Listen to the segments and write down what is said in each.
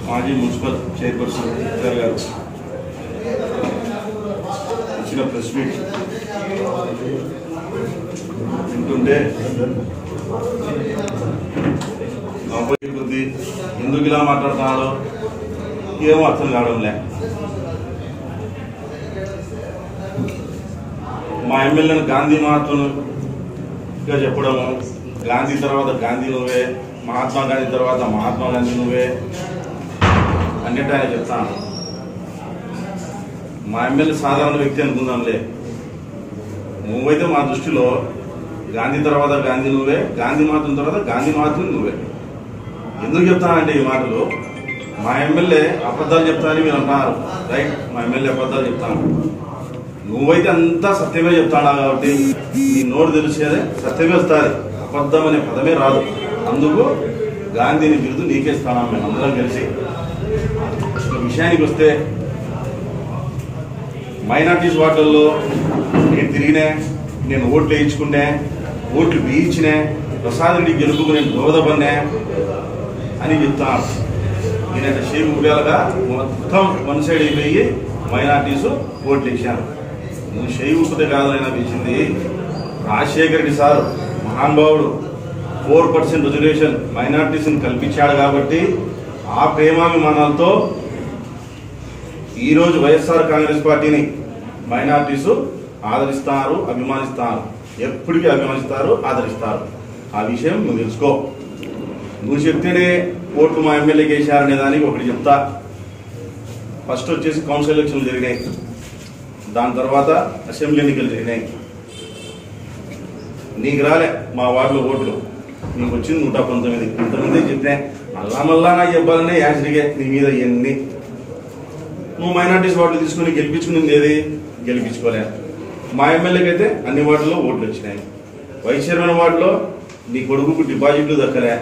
మాజీ municipal chairperson గారు ఇచ్చిన ప్రెస్ మీట్ వింటుంటే కొద్ది ఎందుకు ఇలా మాట్లాడుతున్నాడో ఏమో అర్థం కావడంలే. మా ఎమ్మెల్యేను గాంధీ మహాత్ముగా చెప్పడము, గాంధీ తర్వాత గాంధీ నువ్వే, మహాత్మా గాంధీ తర్వాత మహాత్మా గాంధీ నువ్వే అన్నిటి ఆయన చెప్తాను. మా ఎమ్మెల్యే సాధారణ వ్యక్తి అనుకుందాంలే. నువ్వైతే మా దృష్టిలో గాంధీ తర్వాత గాంధీ నువ్వే, గాంధీ మహాత్మ తర్వాత గాంధీ మహాత్మ నువ్వే. ఎందుకు చెప్తానంటే ఈ మాటలు, మా ఎమ్మెల్యే అబద్ధాలు చెప్తానని మీరు అంటున్నారు. రైట్, మా ఎమ్మెల్యే అబద్ధాలు చెప్తాను. నువ్వైతే అంతా సత్యమే చెప్తాడా కాబట్టి నీ నోరు తెలిసేదే సత్యమే వస్తుంది, అబద్ధం అనే పదమే రాదు. అందుకు గాంధీని బిరుదు నీకే స్థానం మేము అందరం కలిసి. విషయానికి వస్తే మైనార్టీస్ వార్డుల్లో నేను తిరిగినా, నేను ఓట్లు వేయించుకున్నా, ఓట్లు వేయించినా, ప్రసాద్ రెడ్డి గెలుపుకు నేను దోహదపడినా అని చెప్తాను. నేనంటే షేక్ ఉపయాలుగా మొత్తం వన్ సైడ్ అయిపోయి మైనార్టీస్ ఓట్లు వేసాను. నువ్వు షేక్ ఉపతే కాదైనా వేసింది రాజశేఖర రెడ్డి సార్ మహానుభావుడు 4% రిజర్వేషన్ మైనార్టీస్ని కల్పించాడు కాబట్టి ఆ ప్రేమాభిమానాలతో ఈరోజు వైఎస్ఆర్ కాంగ్రెస్ పార్టీని మైనార్టీస్ ఆదరిస్తారు, అభిమానిస్తారు, ఎప్పటికీ అభిమానిస్తారు, ఆదరిస్తారు. ఆ విషయం నువ్వు తెలుసుకో. నువ్వు చెప్తేనే ఓట్లు మా ఎమ్మెల్యేకి వేశారనే దానికి ఒకటి చెప్తా. ఫస్ట్ వచ్చేసి కౌన్సిల్ ఎలక్షన్లు జరిగినాయి, దాని తర్వాత అసెంబ్లీ ఎన్నికలు జరిగినాయి. నీకు రాలే మా వార్డులో ఓట్లు, నీకు వచ్చింది 119. ఇంతమంది చెప్తే మళ్ళా నాకు చెప్పాలనే యాసిడిగే నీ మీద ఎన్ని. నువ్వు మైనార్టీస్ వార్డులు తీసుకుని గెలిపించుకునేది ఏది? గెలిపించుకోలే. మా ఎమ్మెల్యేకి అయితే అన్ని వార్డుల్లో ఓట్లు వచ్చినాయి. వైస్ చైర్మన్ వార్డులో నీ కొడుకుకు డిపాజిట్లు దక్కలే.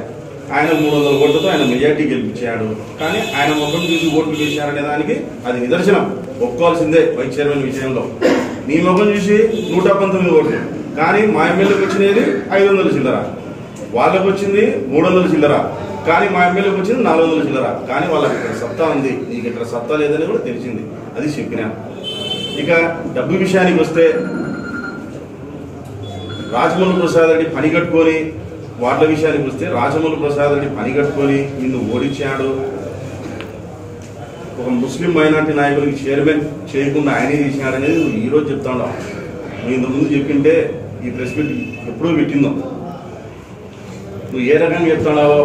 ఆయన 300 ఓట్లతో ఆయన మెజార్టీ గెలిపించాడు. కానీ ఆయన ముఖం చూసి ఓట్లు వేశారనే దానికి అది నిదర్శనం, ఒప్పుకోవాల్సిందే. వైస్ చైర్మన్ విషయంలో నీ ముఖం చూసి 119 ఓట్లు, కానీ మా ఎమ్మెల్యేకి వచ్చినది 500 చిల్లర, వాళ్ళకు వచ్చింది 300 చిల్లర, కానీ మా ఎమ్మెల్యేకి వచ్చింది 400 చిల్లర. కానీ వాళ్ళకి ఇక్కడ సత్తా ఉంది, నీకు ఇక్కడ సత్తా లేదని కూడా తెలిసింది. అది చెప్పినా. ఇక డబ్బు విషయానికి వస్తే రాజమౌళి ప్రసాద్ రెడ్డి పని కట్టుకొని, వార్డుల విషయానికి వస్తే రాజమౌళి ప్రసాద్ రెడ్డి పని కట్టుకొని నిన్ను ఓడించాడు. ఒక ముస్లిం మైనార్టీ నాయకుడికి చైర్మన్ చేయకుండా ఆయనే చేసినాడనేది నువ్వు ఈరోజు చెప్తా ఉన్నావు. నువ్వు ఇంత ముందు చెప్పింటే ఈ ప్రెస్ మీట్ ఎప్పుడూ పెట్టిందో. నువ్వు ఏ రకంగా చెప్తున్నావో,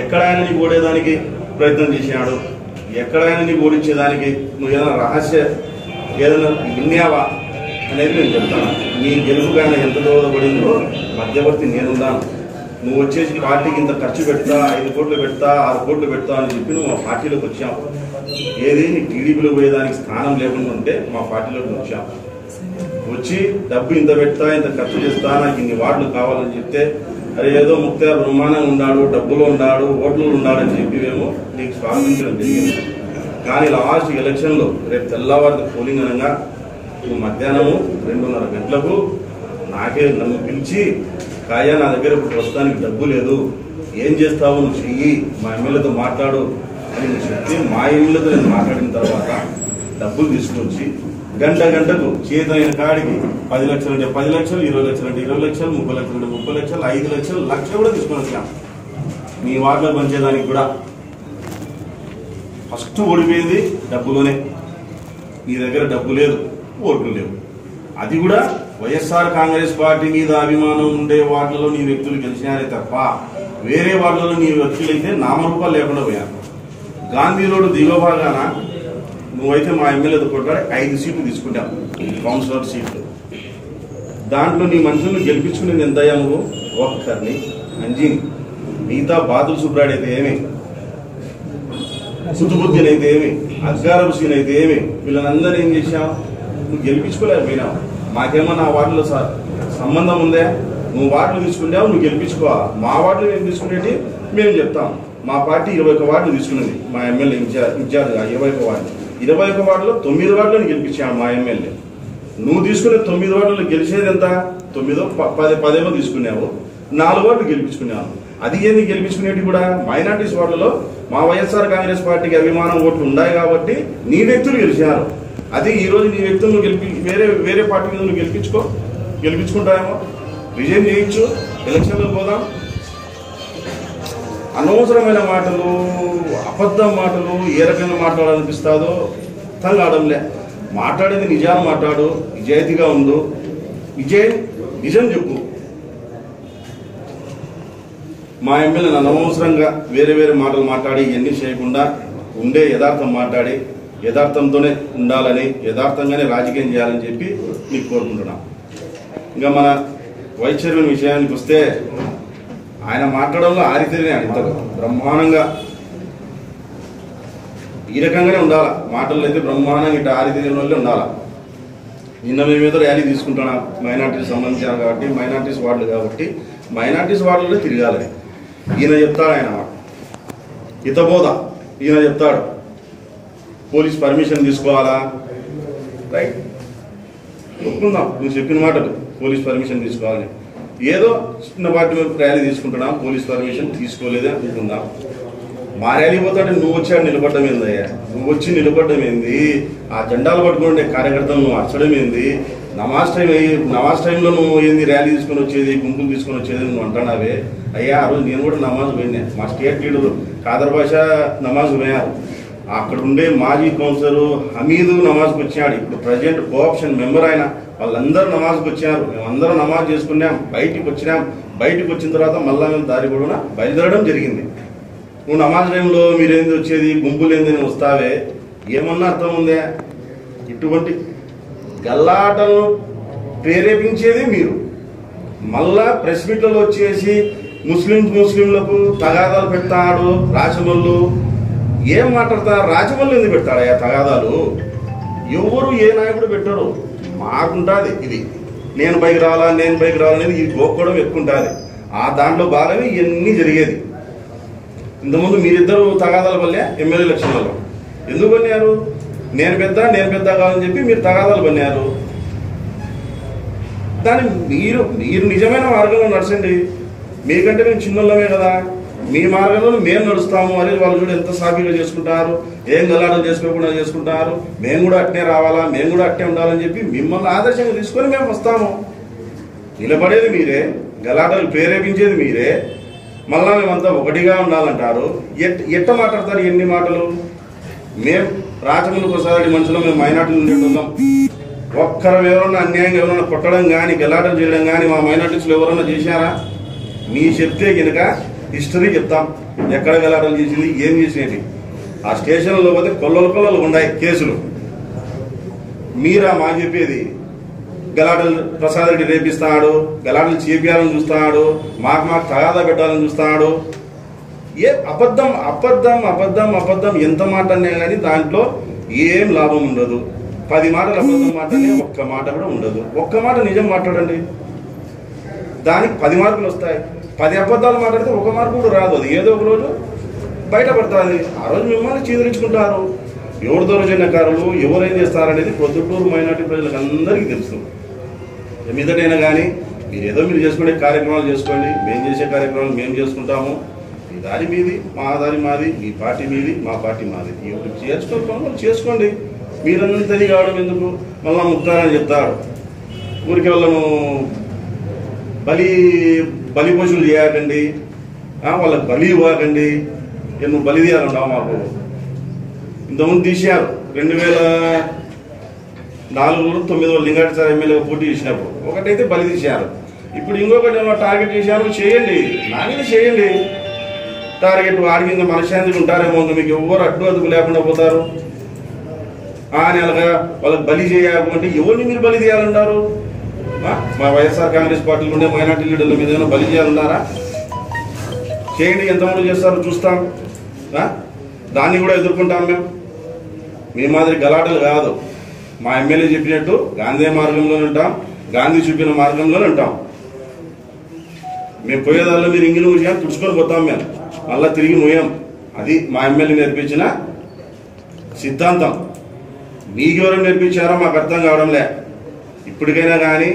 ఎక్కడ ఆయన నీకు ఓడేదానికి ప్రయత్నం చేసినాడు, ఎక్కడ ఆయన నీకు ఓడించేదానికి నువ్వు ఏదైనా రహస్య ఏదైనా విన్నావా అనేది నేను చెప్తాను. నీ గెలుపుగా ఎంత దోహదపడిందో మధ్యవర్తి నేనున్నాను. నువ్వు వచ్చేసి పార్టీకి ఇంత ఖర్చు పెడతా, 5 కోట్లు పెడతా, 6 కోట్లు పెడతా అని చెప్పి నువ్వు మా పార్టీలోకి వచ్చావు. ఏది నీ టీడీపీలో పోయేదానికి స్థానం లేకుండా ఉంటే మా పార్టీలోకి వచ్చావు. వచ్చి డబ్బు ఇంత పెడతా, ఇంత ఖర్చు చేస్తా, నాకు ఇన్ని వార్డులు కావాలని చెప్తే అరే ఏదో ముక్తారు బ్రహ్మాండంగా ఉన్నాడు, డబ్బులో ఉన్నాడు, ఓట్లు ఉన్నాడు అని చెప్పివేమో నీకు స్వాగతించడం జరిగింది. కానీ లాస్ట్ ఎలక్షన్లో రేపు తెల్లవారి పోలింగ్ అనగా నువ్వు మధ్యాహ్నము 2:30 గంటలకు నన్ను పిలిచి కాయా నా దగ్గర ప్రస్తుతానికి డబ్బు లేదు, ఏం చేస్తావు నువ్వు చెయ్యి, మా ఎమ్మెల్యేతో మాట్లాడు అని నువ్వు చెప్తే మా ఎమ్మెల్యేతో నేను మాట్లాడిన తర్వాత డబ్బులు తీసుకొచ్చి గంటకు చేతైన కాడికి 10 లక్షలు అంటే 10 లక్షలు, 20 లక్షలు అంటే 20 లక్షలు, 30 లక్షలు అంటే 30 లక్షలు, 5 లక్షలు, 1 లక్ష కూడా తీసుకొని వచ్చాం మీ వార్డులో పంచేదానికి కూడా. ఫస్ట్ ఓడిపోయింది డబ్బులోనే. నీ దగ్గర డబ్బు లేదు, ఓట్లు లేవు. అది కూడా వైఎస్ఆర్ కాంగ్రెస్ పార్టీ మీద అభిమానం ఉండే వార్డులలో నీ వ్యక్తులు గెలిచినారే తప్ప వేరే వార్డులలో నీ వ్యక్తులైతే నామరూపాలు లేకుండా పోయారు. గాంధీ రోడ్డు దిగువభాగాన నువ్వైతే మా ఎమ్మెల్యేతో కొట్లాడి 5 సీట్లు తీసుకుంటావు, కౌన్సిలర్ సీట్లు. దాంట్లో నీ మనుషులను గెలిపించుకునేది ఎంతయ్యా నువ్వు? ఒక్కరిని, అంజీని. మిగతా బాదులు సుబ్రాడైతే ఏమి, కుతుబుద్దీన్ అయితే ఏమి, అజ్గారబ్ సీన్ అయితే ఏమి, వీళ్ళనందరూ ఏం చేశావు? నువ్వు గెలిపించుకోలేకపోయినావు. మాకేమన్నా ఆ వార్డులో సంబంధం ఉందే? నువ్వు వార్డులు తీసుకుంటావు, నువ్వు గెలిపించుకోవాలి. మా వార్డులు మేము తీసుకునేటి మేము చెప్తాం. మా పార్టీ 21 వార్డులు తీసుకున్నది, మా ఎమ్మెల్యే ఇన్ఛార్జ్గా 21 వార్డులు. 21 వార్డులో 9 వార్డులను గెలిపించాము మా ఎమ్మెల్యే. నువ్వు తీసుకునే 9 ఓట్లు గెలిచేది ఎంత? 10 తీసుకున్నావు, 4 ఓట్లు గెలిపించుకున్నావు. అది ఏంది గెలిపించుకునేది కూడా మైనార్టీస్ వార్డులో మా వైఎస్ఆర్ కాంగ్రెస్ పార్టీకి అభిమానం ఓట్లు ఉన్నాయి కాబట్టి నీ వ్యక్తులు గెలిచారు. అది ఈ రోజు నీ వ్యక్తులు నువ్వు వేరే పార్టీ మీద నువ్వు గెలిపించుకుంటావేమో, రిజైన్ చేయొచ్చు, ఎలక్షన్లో పోదాం. అనవసరమైన మాటలు, అబద్ధం మాటలు ఏ రకంగా మాట్లాడాలనిపిస్తుందో తల్లాడంలే. మాట్లాడేది నిజాలు మాట్లాడు, నిజాయితీగా ఉండు, నిజం చెప్పు. మా ఎమ్మెల్యే నన్ను అనవసరంగా వేరే మాటలు మాట్లాడి ఇవన్నీ చేయకుండా ఉండే యథార్థం మాట్లాడి యథార్థంతోనే ఉండాలని, యథార్థంగానే రాజకీయం చేయాలని చెప్పి నీకు కోరుకుంటున్నా. ఇంకా మన వైస్ చైర్మన్ విషయానికి వస్తే ఆయన మాట్లాడంలో ఆరితేనే ఇంత బ్రహ్మాండంగా ఈ రకంగానే ఉండాలా. మాటల్లో అయితే బ్రహ్మాండంగా ఇట్లా ఆరితేరిన వాళ్ళే ఉండాలా. నిన్న మేమేదో ర్యాలీ తీసుకుంటున్నాం, మైనార్టీకి సంబంధించిన కాబట్టి, మైనార్టీస్ వార్డులు కాబట్టి మైనార్టీస్ వార్డులలో తిరగాలని ఈయన చెప్తాడు. ఆయన హితబోధ ఈయన చెప్తాడు, పోలీస్ పర్మిషన్ తీసుకోవాలా, రైట్ ఒప్పుకుందాం, నువ్వు చెప్పిన మాటలు పోలీస్ పర్మిషన్ తీసుకోవాలని. ఏదో చిన్న పార్టీ ర్యాలీ తీసుకుంటున్నాం, పోలీస్ పర్మిషన్ తీసుకోలేదే అనుకుందాం. మా ర్యాలీ పోతాడు, నువ్వు వచ్చాడు నిలబడ్డం ఏందయ్యా? నువ్వు వచ్చి నిలబడ్డం ఏంది? ఆ జెండాలు పట్టుకుంటే కార్యకర్తలు నువ్వు అరచడం ఏంది? నమాజ్ టైంలో నువ్వు ఏంది ర్యాలీ తీసుకొని వచ్చేది, గుంపులు తీసుకొని వచ్చేది నువ్వు అంటున్నావే. అయ్యా ఆ రోజు నేను కూడా నమాజ్ పోయినా, మా స్టేట్ లీడరు ఖాదర్ బాషా నమాజ్ పోయారు, అక్కడ ఉండే మాజీ కౌన్సిలర్ హమీదు నమాజ్కి వచ్చాడు, ఇప్పుడు ప్రజెంట్ కోఆప్షన్ మెంబర్ ఆయన, వాళ్ళందరూ నమాజ్కి వచ్చారు. మేమందరం నమాజ్ చేసుకున్నాం, బయటికి వచ్చిన తర్వాత మళ్ళా మేము దారి కూడా బయలుదేరడం జరిగింది. నువ్వు నమాజ్ టైంలో మీరేంది వచ్చేది, గుంపులు ఏందని వస్తావే, ఏమన్నా అర్థం ఉందే? ఇటువంటి గల్లాటలను ప్రేరేపించేది మీరు. మళ్ళా ప్రెస్ మీట్లలో వచ్చేసి ముస్లింలకు తగాదాలు పెడతాడు రాజమల్లు. ఏం మాట్లాడతారు? రాజమల్లు ఎందుకు పెడతాడయ్యా తగాదాలు? ఎవరు ఏ నాయకుడు పెట్టారు? మాకుంటుంది ఇది, నేను పైకి రావాలనేది ఈ గోక్కోవడం ఎక్కువ ఉంటుంది. ఆ దాంట్లో భాగమే ఇవన్నీ జరిగేది. ఇంతకుముందు మీరిద్దరు తగాదాల వల్లే ఎమ్మెల్యే ఎలక్షన్లలో ఎందుకు పన్నారు? నేను పెద్ద కావాలని చెప్పి మీరు తగాదాలు పన్నారు. దాన్ని మీరు నిజమైన మార్గంలో నడచండి. మీకంటే మేము చిన్నోళ్ళమే కదా, మీ మార్గంలో మేము నడుస్తాము అని వాళ్ళు కూడా ఎంత సాఫీగా చేసుకుంటారు, ఏం గలాటలు చేసుకోకుండా చేసుకుంటారు. మేము కూడా అట్నే రావాలా, మేము కూడా అట్నే ఉండాలని చెప్పి మిమ్మల్ని ఆదర్శంగా తీసుకొని మేము వస్తాము. నిలబడేది మీరే, గలాటలు ప్రేరేపించేది మీరే, మళ్ళా మేమంతా ఒకటిగా ఉండాలంటారు. ఎట్ట మాట్లాడతారు ఎన్ని మాటలు? మేము రాజమల్లు ప్రసాద్ మనుషులు, మేము మైనార్టీలు ఉండేటున్నాం. ఒక్కరు ఎవరన్నా అన్యాయంగా ఎవరన్నా కొట్టడం కానీ గలాటలు చేయడం కానీ మా మైనార్టీస్లో ఎవరన్నా చేశారా? మీ చెప్తే కనుక హిస్టరీ చెప్తాం, ఎక్కడ గలాటలు చేసింది, ఏం చేసినవి. ఆ స్టేషన్లో పోతే కొల్లలు ఉన్నాయి కేసులు. మీరా మా చెప్పేది? గలాటలు ప్రసాద్ రెడ్డి రేపిస్తాడు, గలాటలు చేపియాలని చూస్తున్నాడు, మాకు తగాదా పెట్టాలని చూస్తున్నాడు. ఏ అబద్ధం ఎంత మాట అన్నా కానీ దాంట్లో ఏం లాభం ఉండదు. 10 మాటలు అబద్ధం మాటనే, ఒక్క మాట కూడా ఉండదు. ఒక్క మాట నిజం మాట్లాడండి, దానికి 10 మార్కులు వస్తాయి. 10 అబద్ధాలు మాట్లాడితే 1 మార్కు కూడా రాదు. అది ఏదో ఒక రోజు బయటపడుతుంది. ఆ రోజు మిమ్మల్ని చీదరించుకుంటారు. ఎవరు దౌర్జన్యకారులు, ఎవరేం చేస్తారనేది ప్రొద్దుటూరు మైనార్టీ ప్రజలకు అందరికీ తెలుసు. మీదటైనా కానీ మీరు చేసుకునే కార్యక్రమాలు చేసుకోండి, మేము చేసే కార్యక్రమాలు మేము చేసుకుంటాము. మీ దారి మీది, మా దారి మాది, మీ పార్టీ మీది, మా పార్టీ మాది. ఎవరికి చేసుకోవాలి చేసుకోండి. మీరందరి కావడం ఎందుకు? మళ్ళా ముక్తారని చెప్తాడు, ఊరికి వాళ్ళను బలి పశువులు చేయకండి, వాళ్ళకి బలి ఇవ్వకండి. నువ్వు బలి తీయాలంటావు. మాకు ఇంతకుముందు తీశారు 2004లో 9 లింగారెడ్డి ఎమ్మెల్యేగా పోటీ చేసినప్పుడు ఒకటైతే బలి తీశారు. ఇప్పుడు ఇంకొకటి టార్గెట్ చేశారు. చేయండి, నాకైనా చేయండి టార్గెట్. వాడి కింద మనశ్శాంతిగా ఉంటారేమో, మీకు ఎవరు అడ్డు లేకుండా పోతారు. నెలగా వాళ్ళకి బలి చేయకుంటే ఎవరిని మీరు బలి చేయాలంటారు? మా వైఎస్ఆర్ కాంగ్రెస్ పార్టీలు ఉండే మైనార్టీ లీడర్ల మీద ఏమైనా బలి చేయాలన్నారా? చేయండి, ఎంతమంది చేస్తారో చూస్తాం. దాన్ని కూడా ఎదుర్కొంటాం. మేము మీ మాదిరి గలాటలు కాదు. మా ఎమ్మెల్యే చెప్పినట్టు గాంధీ మార్గంలోనే ఉంటాం, గాంధీ చూపిన మార్గంలోనే ఉంటాం. మేము పోయేదాల్లో మీరు ఇంగిన విషయాన్ని తుడుచుకొని పోతాం. మేము మళ్ళీ తిరిగి మోయాం. అది మా ఎమ్మెల్యే నేర్పించిన సిద్ధాంతం. మీకెవరు నేర్పించారో మాకు అర్థం కావడంలే. ఇప్పటికైనా కానీ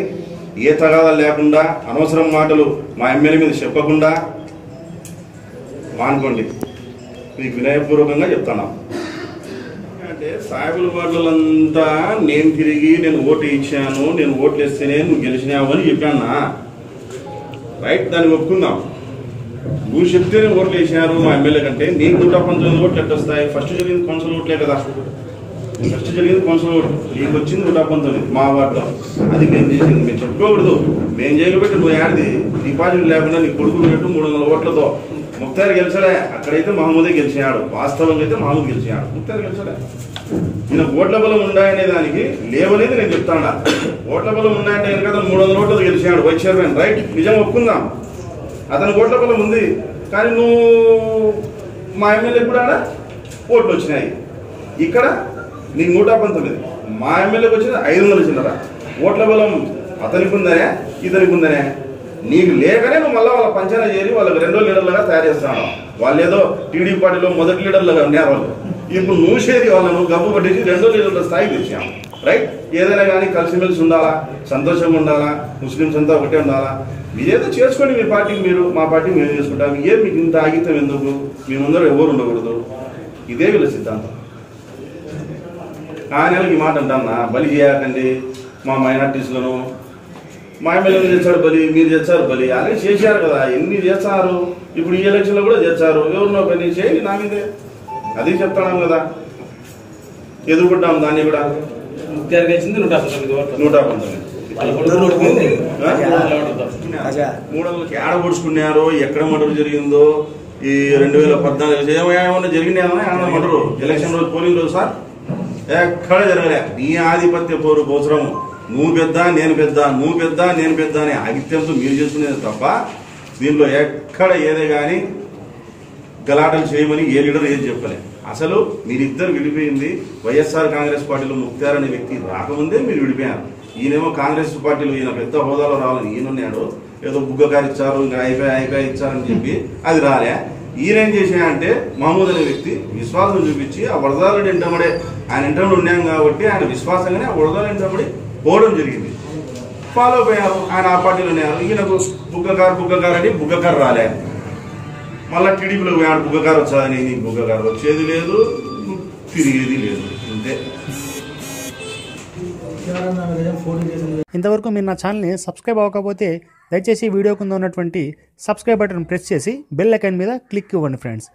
ఏ తగాదాలు లేకుండా అనవసరం మాటలు మా ఎమ్మెల్యే మీద చెప్పకుండా మానుకోండి. మీకు వినయపూర్వకంగా చెప్తాను. అంటే సాయిబుల వాళ్ళంతా నేను తిరిగి నేను ఓటు ఇచ్చాను, నేను ఓట్లు వేస్తేనే నువ్వు గెలిచినావు అని చెప్పానా? రైట్, దాన్ని ఒప్పుకుందాం. నువ్వు చెప్తేనే ఓట్లు వేసినారు మా ఎమ్మెల్యే కంటే నీకు 119 ఓట్లు ఎట్లా వస్తాయి? ఫస్ట్ జరిగింది కౌన్సిల్ ఓట్లే కదా. ఫస్ట్ జరిగింది కౌన్సిల్ ఓట్లు, నీకు వచ్చింది 119 మా వార్డులో. అది మేము చేసింది, మేము చెప్పుకోకూడదు. మేము చేయకపోతే నువ్వు ఆడిది డిపాజిట్ లేకుండా నీ కొడుకు పెట్టు 300 ఓట్లతో ముక్తారు గెలిచలే. అక్కడైతే మహమూదే గెలిచినాడు, వాస్తవంగా అయితే మహమూద్ గెలిచినాడు, ముక్తారు గెలిచలే. ఈయన ఓట్ల బలం ఉన్నాయనే దానికి లేవనేది నేను చెప్తాను. ఓట్ల బలం ఉన్నాయంటే కదా 300 ఓట్లతో గెలిచినాడు వైస్ చైర్మన్. రైట్, నిజం ఒప్పుకుందాం. అతని ఓట్ల బలం ఉంది, కానీ నువ్వు మా ఎమ్మెల్యే కూడా ఓట్లు వచ్చినాయి. ఇక్కడ నీకు 119, మా ఎమ్మెల్యేకి వచ్చింది 500 చిల్లర. ఓట్ల బలం అతనికి ఉందనే ఇతనికి ఉందనే? నీకు లేకనే నువ్వు మళ్ళీ వాళ్ళ పంచాయతీ చేరి వాళ్ళకి 2 లీడర్లుగా తయారు చేస్తున్నావు. వాళ్ళు ఏదో టీడీపీ పార్టీలో మొదటి లీడర్లుగా ఉన్నారు వాళ్ళు. ఇప్పుడు నువ్వు చేరి వాళ్ళను గబ్బు పట్టేసి 2 లీడర్ల స్థాయికి తెచ్చాము. రైట్, ఏదైనా కానీ కలిసిమెలిసి ఉండాలా, సంతోషంగా ఉండాలా, ముస్లిమ్స్ అంతా ఒకటే ఉండాలా. మీరేదో చేసుకోండి, మీ పార్టీకి మీరు, మా పార్టీకి మేము చేసుకుంటాం. ఏం మీకు ఇంత ఆగితం ఎందుకు? మీ ముందర ఎవరు ఉండకూడదు, ఇదే వీళ్ళ సిద్ధాంతం. ఆ నెలకి మాట అంటానా, బలి చేయకండి మా మైనార్టీస్లను. మా ఎమ్మెల్యేలు చేశారు బలి, మీరు చేశారు బలి, అలాగే చేశారు కదా, ఎన్ని చేస్తారు. ఇప్పుడు ఈ ఎలక్షన్లో కూడా చేశారు. ఎవరినో పని చేయండి నా మీదే, అది చెప్తాను కదా. ఎదుర్కొంటాం దాన్ని కూడా. 119 300కి ఏడ పొడుచుకున్నారు. ఎక్కడ మర్డర్ జరిగిందో ఈ 2014 ఏమన్నా జరిగిందేమన్నా మర్డరు ఎలక్షన్ రోజు, పోలింగ్ రోజు సార్ ఎక్కడ జరగలే. నీ ఆధిపత్య పోసరం, నువ్వు పెద్ద నేను పెద్ద, నువ్వు పెద్ద నేను పెద్ద అనే ఆధిత్యంతో మీరు చేసుకునేది తప్ప దీంట్లో ఎక్కడ ఏదే కానీ గలాటలు చేయమని ఏ లీడర్ ఏది చెప్పలే. అసలు మీరిద్దరు విడిపోయింది వైఎస్ఆర్ కాంగ్రెస్ పార్టీలో ముక్తార్ అనే వ్యక్తి రాకముందే మీరు విడిపోయారు. ఈయనేమో కాంగ్రెస్ పార్టీలో ఈయన పెద్ద హోదాలో రావాలని ఈయనన్నాడు. ఏదో బుగ్గకారు ఇచ్చారు, ఇంకా అయిపోయి ఇచ్చారని చెప్పి అది రాలే. ఈయనేం చేశాయంటే మహమూద్ అనే వ్యక్తి విశ్వాసం చూపించి ఆ వరదాలు ఎంటబడే ఆయన ఇంటర్లో ఉన్నాం కాబట్టి ఆయన విశ్వాసంగానే ఆ వరదాలు ఎంటబడి పోవడం జరిగింది. ఫాలో అయిపోయారు, ఆయన ఆ పార్టీలో ఉన్నారు. ఈయనకు బుగ్గకారు అని బుగ్గకారు రాలే. మళ్ళీ టీడీపీలో పోయాడు, బుగ్గకారు వచ్చాదని. నీకు బుగ్గకారు వచ్చేది లేదు, తిరిగేది లేదు, అంతే. ఇంతవరకు మీరు నా ఛానల్ని సబ్స్క్రైబ్ అవ్వకపోతే దయచేసి వీడియో కింద ఉన్నటువంటి సబ్స్క్రైబ్ బటన్ ప్రెస్ చేసి బెల్ ఐకాన్ మీద క్లిక్ ఇవ్వండి ఫ్రెండ్స్.